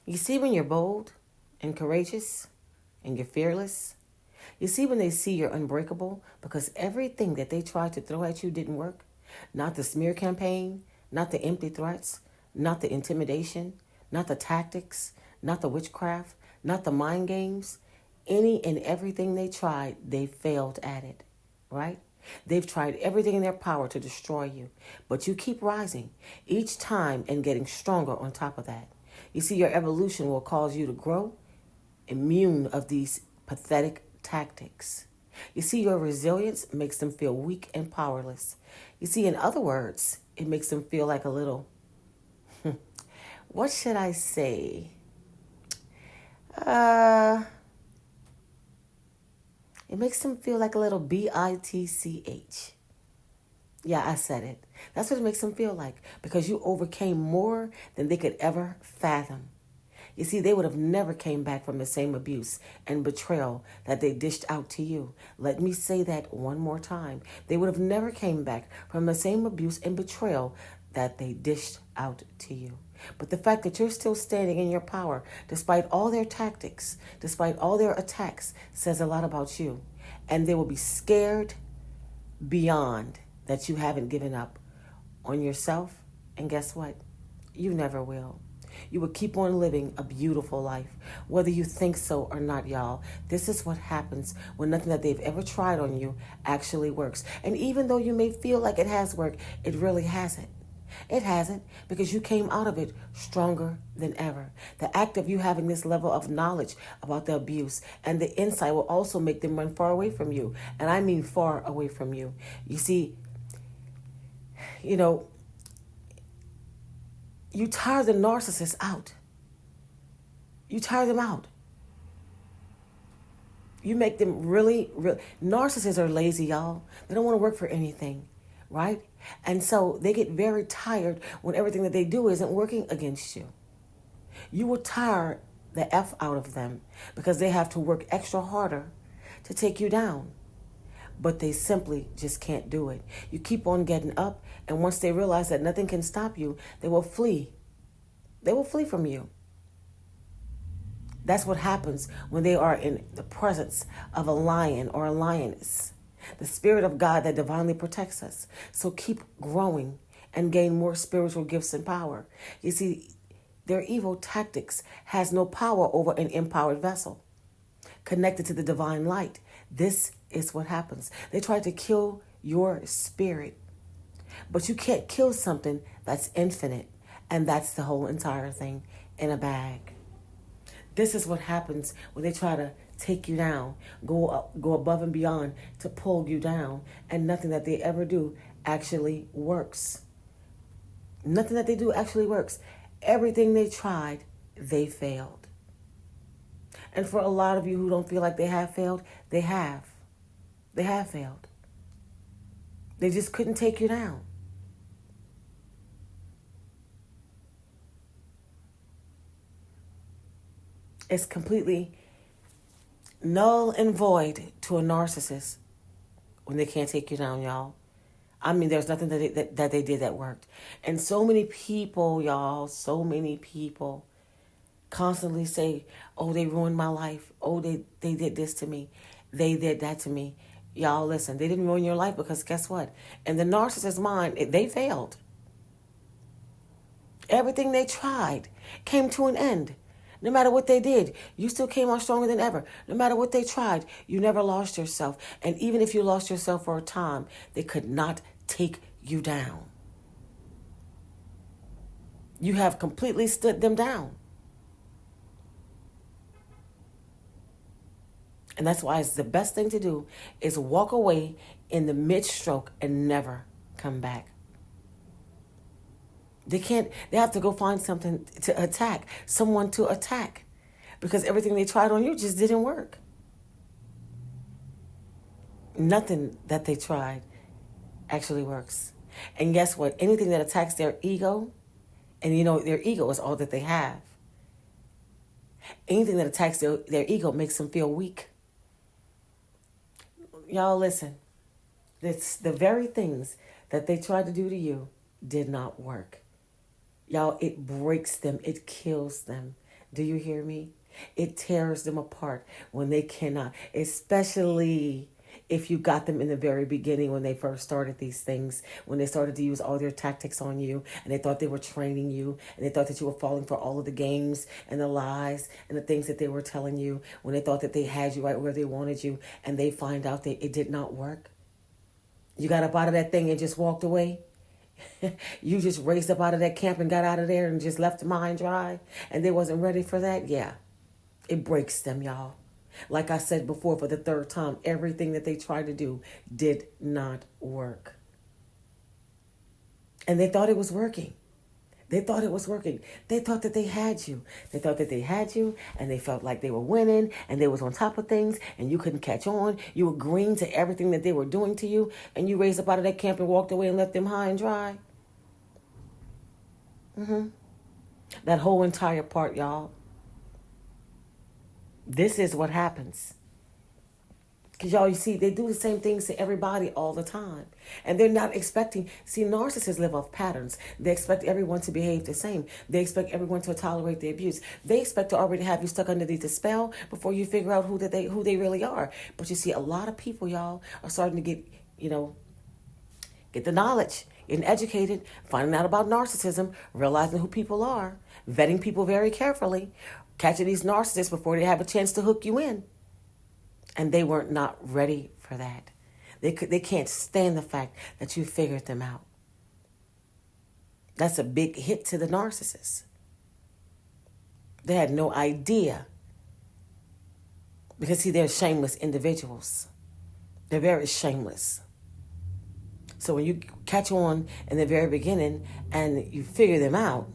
You see when you're bold and courageous and you're fearless? You see when they see you're unbreakable because everything that they tried to throw at you didn't work? Not the smear campaign, not the empty threats, not the intimidation, not the tactics, not the witchcraft, not the mind games. Any and everything they tried, they failed at it, right? They've tried everything in their power to destroy you, but you keep rising each time and getting stronger on top of that. You see, your evolution will cause you to grow immune of these pathetic tactics. You see, your resilience makes them feel weak and powerless. You see, in other words, it makes them feel like a little, what should I say? Uh, it makes them feel like a little bitch. Yeah, I said it. That's what it makes them feel like because you overcame more than they could ever fathom. You see, they would have never came back from the same abuse and betrayal that they dished out to you. Let me say that one more time. They would have never came back from the same abuse and betrayal that they dished out to you. But the fact that you're still standing in your power, despite all their tactics, despite all their attacks, says a lot about you. And they will be scared beyond that you haven't given up on yourself. And guess what? You never will. You will keep on living a beautiful life, whether you think so or not, y'all. This is what happens when nothing that they've ever tried on you actually works. And even though you may feel like it has worked, it really hasn't. It hasn't because you came out of it stronger than ever. The act of you having this level of knowledge about the abuse and the insight will also make them run far away from you. And I mean far away from you. You see, you know, you tire the narcissist out. You tire them out. You make them really. Narcissists are lazy, y'all. They don't want to work for anything, right? And so they get very tired when everything that they do isn't working against you. You will tire the F out of them because they have to work extra harder to take you down. But they simply just can't do it. You keep on getting up, and once they realize that nothing can stop you, they will flee. They will flee from you. That's what happens when they are in the presence of a lion or a lioness, the spirit of God that divinely protects us. So keep growing and gain more spiritual gifts and power. You see, their evil tactics has no power over an empowered vessel connected to the divine light. This is what happens. They try to kill your spirit, but you can't kill something that's infinite, and that's the whole entire thing in a bag. This is what happens when they try to take you down, go above and beyond to pull you down, and nothing that they ever do actually works. Nothing that they do actually works. Everything they tried, they failed. And for a lot of you who don't feel like they have failed, they have. They have failed. They just couldn't take you down. It's completely null and void to a narcissist when they can't take you down, y'all. I mean, there's nothing that they did that worked. And so many people, y'all, so many people constantly say, oh, they ruined my life. Oh, they did this to me. They did that to me. Y'all, listen, they didn't ruin your life because guess what? In the narcissist's mind, they failed. Everything they tried came to an end. No matter what they did, you still came out stronger than ever. No matter what they tried, you never lost yourself. And even if you lost yourself for a time, they could not take you down. You have completely stood them down. And that's why it's the best thing to do is walk away in the mid-stroke and never come back. They have to go find something to attack, someone to attack, because everything they tried on you just didn't work. Nothing that they tried actually works. And guess what? Anything that attacks their ego, and you know, their ego is all that they have. Anything that attacks their ego makes them feel weak. Y'all listen, it's the very things that they tried to do to you did not work. Y'all, it breaks them. It kills them. Do you hear me? It tears them apart when they cannot, especially if you got them in the very beginning when they first started these things, when they started to use all their tactics on you and they thought they were training you and they thought that you were falling for all of the games and the lies and the things that they were telling you, when they thought that they had you right where they wanted you and they find out that it did not work. You got up out of that thing and just walked away. You just raced up out of that camp and got out of there and just left them high and dry and they wasn't ready for that. Yeah, it breaks them, y'all. Like I said before, for the third time, everything that they tried to do did not work. And they thought it was working. They thought it was working. They thought that they had you. They thought that they had you and they felt like they were winning and they was on top of things and you couldn't catch on. You were agreeing to everything that they were doing to you and you raised up out of that camp and walked away and left them high and dry. That whole entire part, y'all. This is what happens. Because y'all, you see, they do the same things to everybody all the time. And they're not expecting. See, narcissists live off patterns. They expect everyone to behave the same. They expect everyone to tolerate the abuse. They expect to already have you stuck underneath the spell before you figure out who they really are. But you see, a lot of people, y'all, are starting to get the knowledge, getting educated, finding out about narcissism, realizing who people are, vetting people very carefully, catching these narcissists before they have a chance to hook you in. And they weren't not ready for that. They can't stand the fact that you figured them out. That's a big hit to the narcissist. They had no idea. Because, see, they're shameless individuals. They're very shameless. So when you catch on in the very beginning and you figure them out,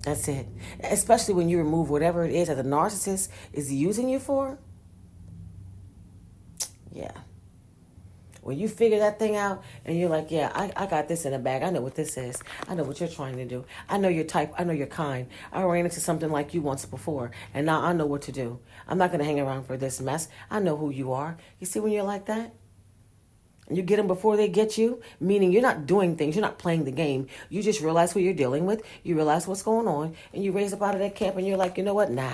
that's it. Especially when you remove whatever it is that the narcissist is using you for. Yeah. When you figure that thing out and you're like, yeah, I got this in the bag. I know what this is. I know what you're trying to do. I know your type. I know your kind. I ran into something like you once before. And now I know what to do. I'm not going to hang around for this mess. I know who you are. You see when you're like that? You get them before they get you, meaning you're not doing things. You're not playing the game. You just realize who you're dealing with. You realize what's going on. And you raise up out of that camp and you're like, you know what? Nah,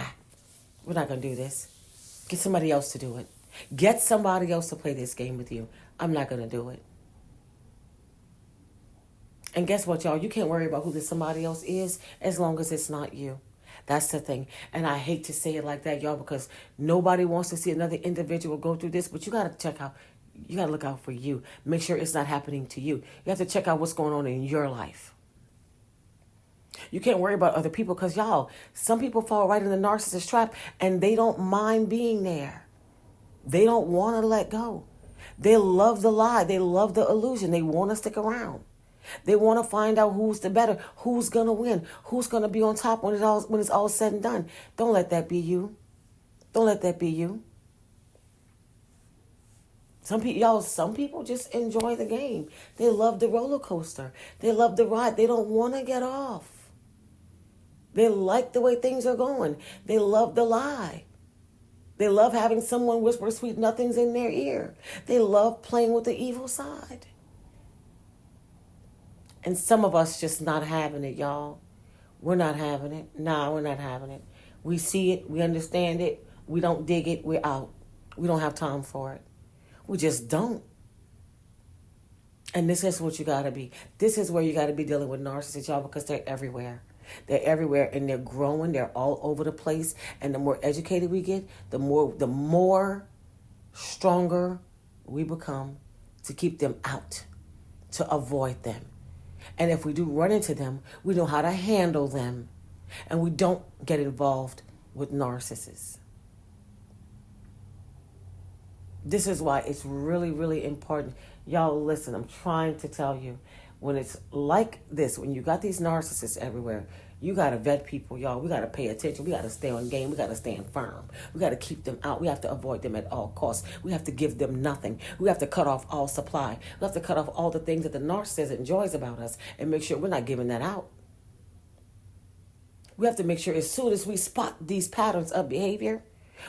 we're not going to do this. Get somebody else to do it. Get somebody else to play this game with you. I'm not going to do it. And guess what, y'all? You can't worry about who this somebody else is as long as it's not you. That's the thing. And I hate to say it like that, y'all, because nobody wants to see another individual go through this. But you got to check out. You got to look out for you. Make sure it's not happening to you. You have to check out what's going on in your life. You can't worry about other people because, y'all, some people fall right in the narcissist trap and they don't mind being there. They don't want to let go. They love the lie. They love the illusion. They want to stick around. They want to find out who's the better, who's going to win, who's going to be on top when it's all said and done. Don't let that be you. Don't let that be you. Some people just enjoy the game. They love the roller coaster. They love the ride. They don't want to get off. They like the way things are going. They love the lie. They love having someone whisper sweet nothings in their ear. They love playing with the evil side. And some of us just not having it, y'all. We're not having it. Nah, we're not having it. We see it. We understand it. We don't dig it. We're out. We don't have time for it. We just don't. And this is what you got to be. This is where you got to be dealing with narcissists, y'all, because they're everywhere. They're everywhere and they're growing. They're all over the place. And the more educated we get, the more stronger we become to keep them out, to avoid them. And if we do run into them, we know how to handle them. And we don't get involved with narcissists. This is why it's really, really important. Y'all, listen, I'm trying to tell you, when it's like this, when you got these narcissists everywhere, you got to vet people, y'all. We got to pay attention. We got to stay on game. We got to stand firm. We got to keep them out. We have to avoid them at all costs. We have to give them nothing. We have to cut off all supply. We have to cut off all the things that the narcissist enjoys about us and make sure we're not giving that out. We have to make sure as soon as we spot these patterns of behavior,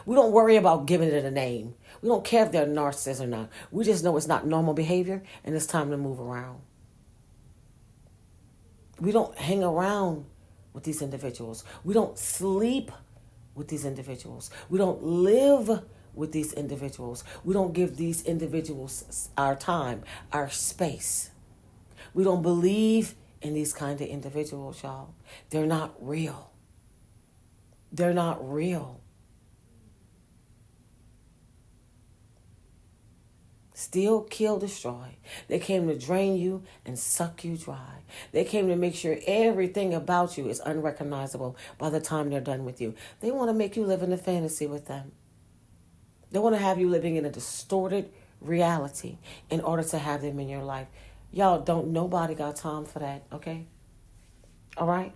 we don't worry about giving it a name. We don't care if they're narcissists or not. We just know it's not normal behavior and it's time to move around. We don't hang around with these individuals. We don't sleep with these individuals. We don't live with these individuals. We don't give these individuals our time, our space. We don't believe in these kind of individuals, y'all. They're not real. They're not real. Steal, kill, destroy. They came to drain you and suck you dry. They came to make sure everything about you is unrecognizable by the time they're done with you. They want to make you live in a fantasy with them. They want to have you living in a distorted reality in order to have them in your life. Y'all, nobody got time for that, okay? All right?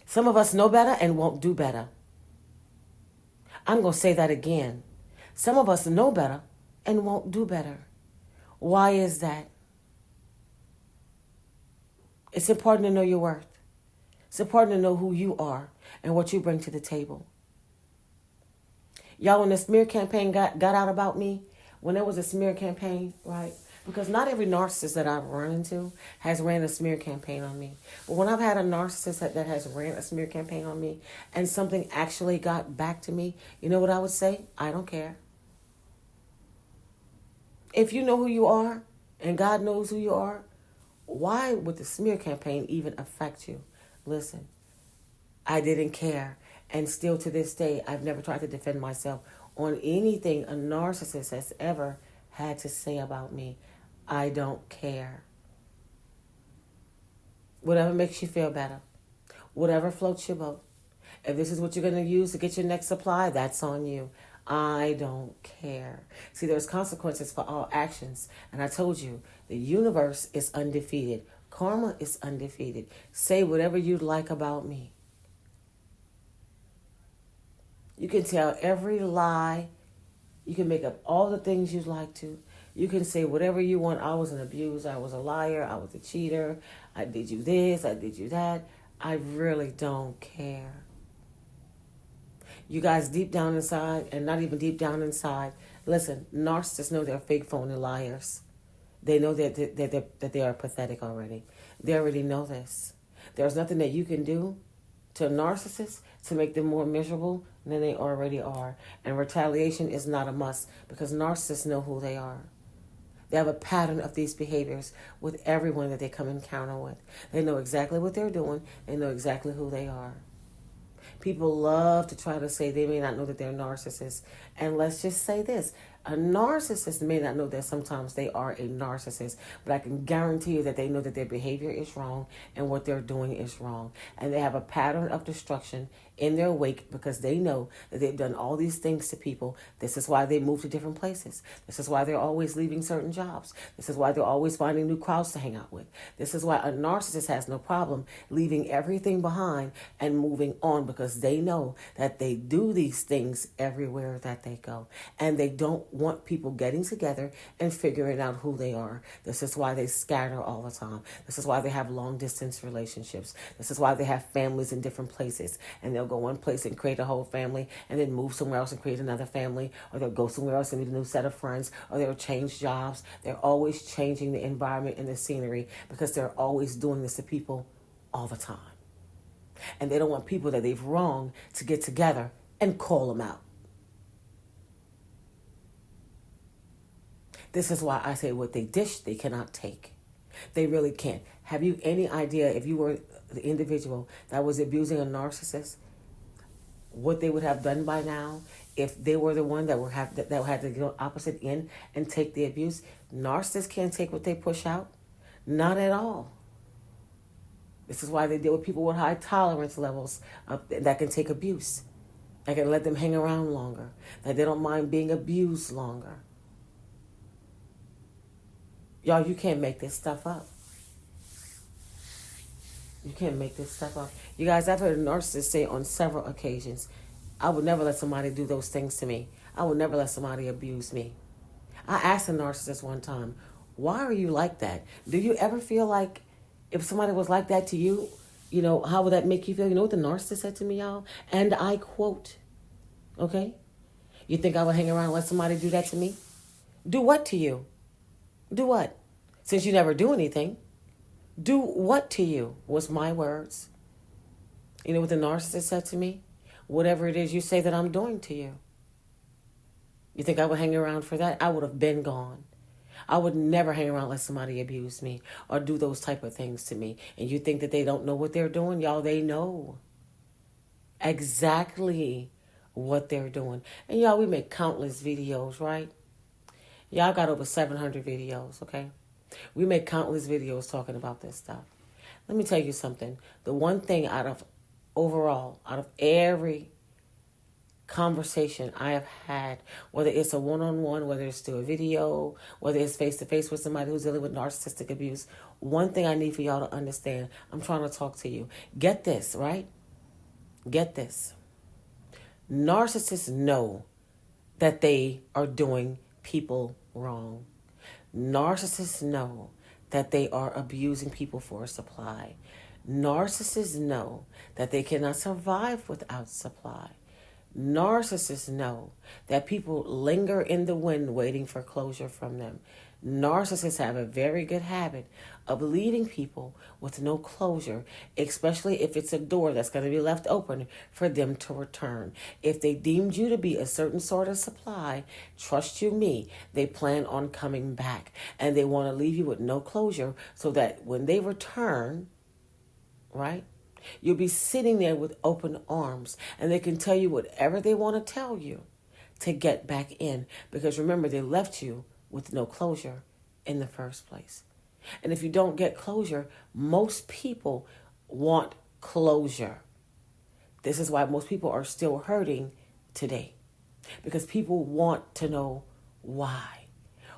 Some of us know better and won't do better. I'm going to say that again. Some of us know better and won't do better. Why is that? It's important to know your worth. It's important to know who you are and what you bring to the table. Y'all, when the smear campaign got out about me, when there was a smear campaign, right? Because not every narcissist that I've run into has ran a smear campaign on me. But when I've had a narcissist that has ran a smear campaign on me and something actually got back to me, you know what I would say? I don't care. If you know who you are and God knows who you are, why would the smear campaign even affect you? Listen, I didn't care. And still to this day, I've never tried to defend myself on anything a narcissist has ever had to say about me. I don't care. Whatever makes you feel better. Whatever floats your boat. If this is what you're going to use to get your next supply, that's on you. I don't care. See, there's consequences for all actions. And I told you, the universe is undefeated. Karma is undefeated. Say whatever you'd like about me. You can tell every lie. You can make up all the things you'd like to. You can say whatever you want. I was an abuser. I was a liar. I was a cheater. I did you this. I did you that. I really don't care. You guys deep down inside, and not even deep down inside, listen, narcissists know they're fake, phony liars. They know that they are pathetic already. They already know this. There's nothing that you can do to a narcissist to make them more miserable than they already are. And retaliation is not a must because narcissists know who they are. They have a pattern of these behaviors with everyone that they come encounter with. They know exactly what they're doing. They know exactly who they are. People love to try to say they may not know that they're narcissists. And let's just say this. A narcissist may not know that sometimes they are a narcissist, but I can guarantee you that they know that their behavior is wrong and what they're doing is wrong. And they have a pattern of destruction in their wake because they know that they've done all these things to people. This is why they move to different places. This is why they're always leaving certain jobs. This is why they're always finding new crowds to hang out with. This is why a narcissist has no problem leaving everything behind and moving on because they know that they do these things everywhere that they go. And they don't want people getting together and figuring out who they are. This is why they scatter all the time. This is why they have long distance relationships. This is why they have families in different places. And they'll go one place and create a whole family and then move somewhere else and create another family. Or they'll go somewhere else and meet a new set of friends. Or they'll change jobs. They're always changing the environment and the scenery because they're always doing this to people all the time. And they don't want people that they've wronged to get together and call them out. This is why I say what they dish, they cannot take. They really can't. Have you any idea if you were the individual that was abusing a narcissist, what they would have done by now if they were the one that had to go opposite end and take the abuse? Narcissists can't take what they push out. Not at all. This is why they deal with people with high tolerance levels that can take abuse. That can let them hang around longer. That they don't mind being abused longer. Y'all, you can't make this stuff up. You can't make this stuff up. You guys, I've heard a narcissist say on several occasions, I would never let somebody do those things to me. I would never let somebody abuse me. I asked a narcissist one time, why are you like that? Do you ever feel like if somebody was like that to you, you know, how would that make you feel? You know what the narcissist said to me, y'all? And I quote, okay? You think I would hang around and let somebody do that to me? Do what to you? Do what? Since you never do anything. Do what to you was my words. You know what the narcissist said to me? Whatever it is you say that I'm doing to you. You think I would hang around for that? I would have been gone. I would never hang around let somebody abuse me or do those type of things to me. And you think that they don't know what they're doing? Y'all, they know exactly what they're doing. And y'all, we make countless videos, right? Y'all got over 700 videos, okay? We make countless videos talking about this stuff. Let me tell you something. The one thing out of every conversation I have had, whether it's a one-on-one, whether it's through a video, whether it's face-to-face with somebody who's dealing with narcissistic abuse, one thing I need for y'all to understand, I'm trying to talk to you. Get this, right? Get this. Narcissists know that they are doing people wrong. Narcissists know that they are abusing people for supply. Narcissists know that they cannot survive without supply. Narcissists know that people linger in the wind waiting for closure from them. Narcissists have a very good habit of leading people with no closure, especially if it's a door that's going to be left open for them to return. If they deemed you to be a certain sort of supply, trust you me, they plan on coming back. And they want to leave you with no closure so that when they return, right, you'll be sitting there with open arms and they can tell you whatever they want to tell you to get back in. Because remember, they left you with no closure in the first place. And if you don't get closure, most people want closure. This is why most people are still hurting today. Because people want to know why.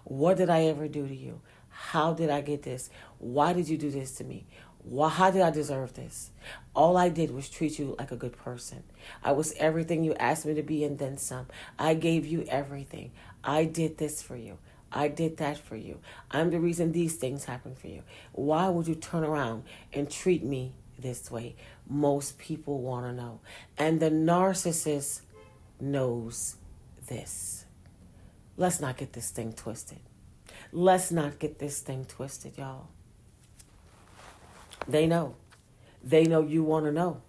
What did I ever do to you? How did I get this? Why did you do this to me? How did I deserve this? All I did was treat you like a good person. I was everything you asked me to be and then some. I gave you everything. I did this for you. I did that for you. I'm the reason these things happen for you. Why would you turn around and treat me this way? Most people want to know. And the narcissist knows this. Let's not get this thing twisted. Let's not get this thing twisted, y'all. They know. They know you want to know.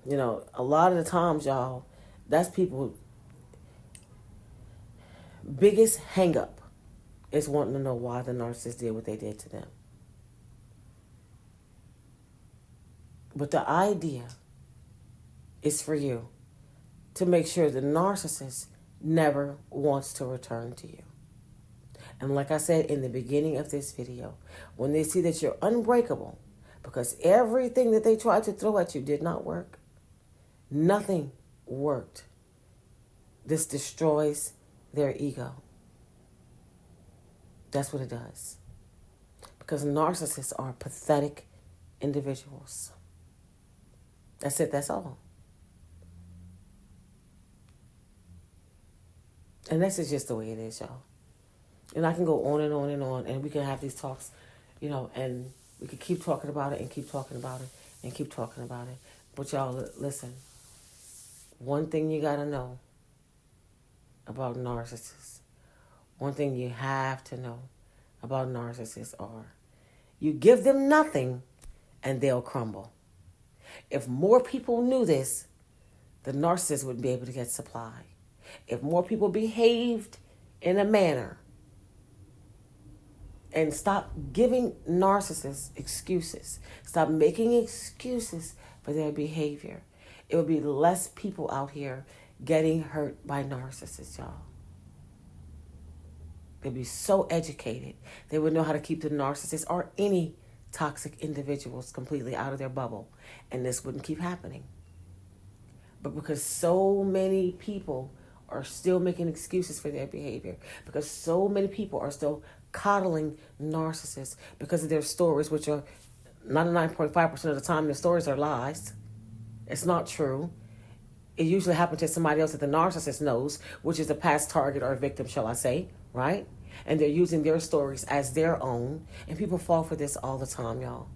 You know, a lot of the times, y'all, that's people's biggest hang up is wanting to know why the narcissist did what they did to them. But the idea is for you to make sure the narcissist never wants to return to you. And like I said in the beginning of this video, when they see that you're unbreakable, because everything that they tried to throw at you did not work, nothing worked. This destroys their ego. That's what it does. Because narcissists are pathetic individuals. That's it, that's all. And this is just the way it is, y'all. And I can go on and on and on, and we can have these talks, you know, and we can keep talking about it and keep talking about it and keep talking about it. But y'all, listen, one thing you got to know about narcissists, one thing you have to know about narcissists are you give them nothing and they'll crumble. If more people knew this, the narcissist wouldn't be able to get supply. If more people behaved in a manner and stop giving narcissists excuses, stop making excuses for their behavior, it would be less people out here getting hurt by narcissists, y'all. They'd be so educated. They would know how to keep the narcissist or any toxic individuals completely out of their bubble. And this wouldn't keep happening. But because so many people are still making excuses for their behavior, because so many people are still coddling narcissists because of their stories, which are 99.5% of the time, their stories are lies. It's not true. It usually happens to somebody else that the narcissist knows, which is a past target or a victim, shall I say, right? And they're using their stories as their own. And people fall for this all the time, y'all.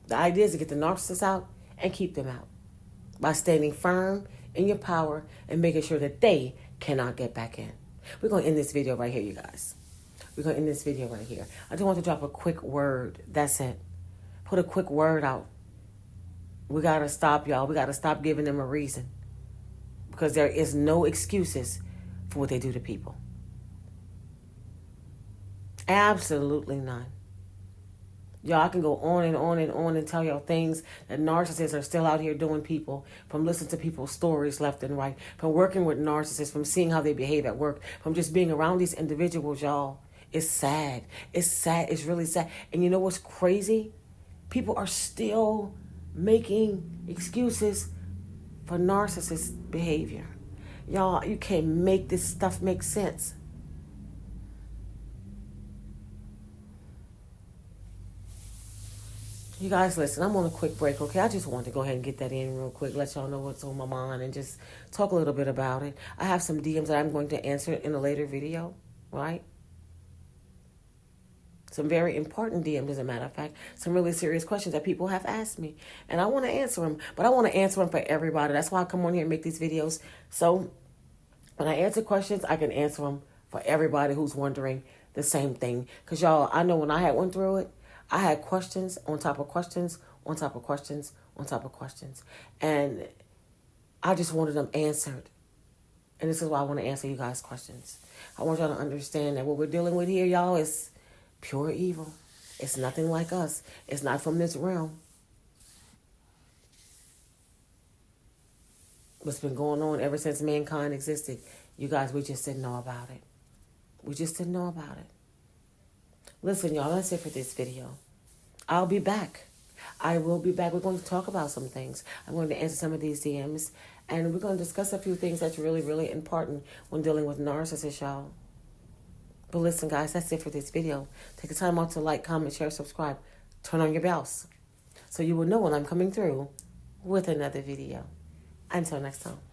The idea is to get the narcissists out and keep them out by standing firm in your power and making sure that they cannot get back in. We're going to end this video right here, you guys. We're going to end this video right here. I just want to drop a quick word. That's it. Put a quick word out. We got to stop, y'all. We got to stop giving them a reason. Because there is no excuses for what they do to people. Absolutely none. Y'all, I can go on and on and on and tell y'all things that narcissists are still out here doing people, from listening to people's stories left and right, from working with narcissists, from seeing how they behave at work, from just being around these individuals, y'all. It's sad. It's sad. It's really sad. And you know what's crazy? People are still making excuses for narcissist behavior. Y'all, you can't make this stuff make sense. You guys, listen, I'm on a quick break, okay? I just wanted to go ahead and get that in real quick, let y'all know what's on my mind, and just talk a little bit about it. I have some DMs that I'm going to answer in a later video, right? Some very important DMs, as a matter of fact. Some really serious questions that people have asked me. And I want to answer them, but I want to answer them for everybody. That's why I come on here and make these videos. So when I answer questions, I can answer them for everybody who's wondering the same thing. Because, y'all, I know when I had went through it, I had questions on top of questions, on top of questions, on top of questions. And I just wanted them answered. And this is why I want to answer you guys' questions. I want y'all to understand that what we're dealing with here, y'all, is pure evil. It's nothing like us. It's not from this realm. What's been going on ever since mankind existed, you guys, we just didn't know about it. We just didn't know about it. Listen, y'all, that's it for this video. I'll be back. I will be back. We're going to talk about some things. I'm going to answer some of these DMs. And we're going to discuss a few things that's really, really important when dealing with narcissists, y'all. But listen, guys, that's it for this video. Take the time out to like, comment, share, subscribe. Turn on your bells so you will know when I'm coming through with another video. Until next time.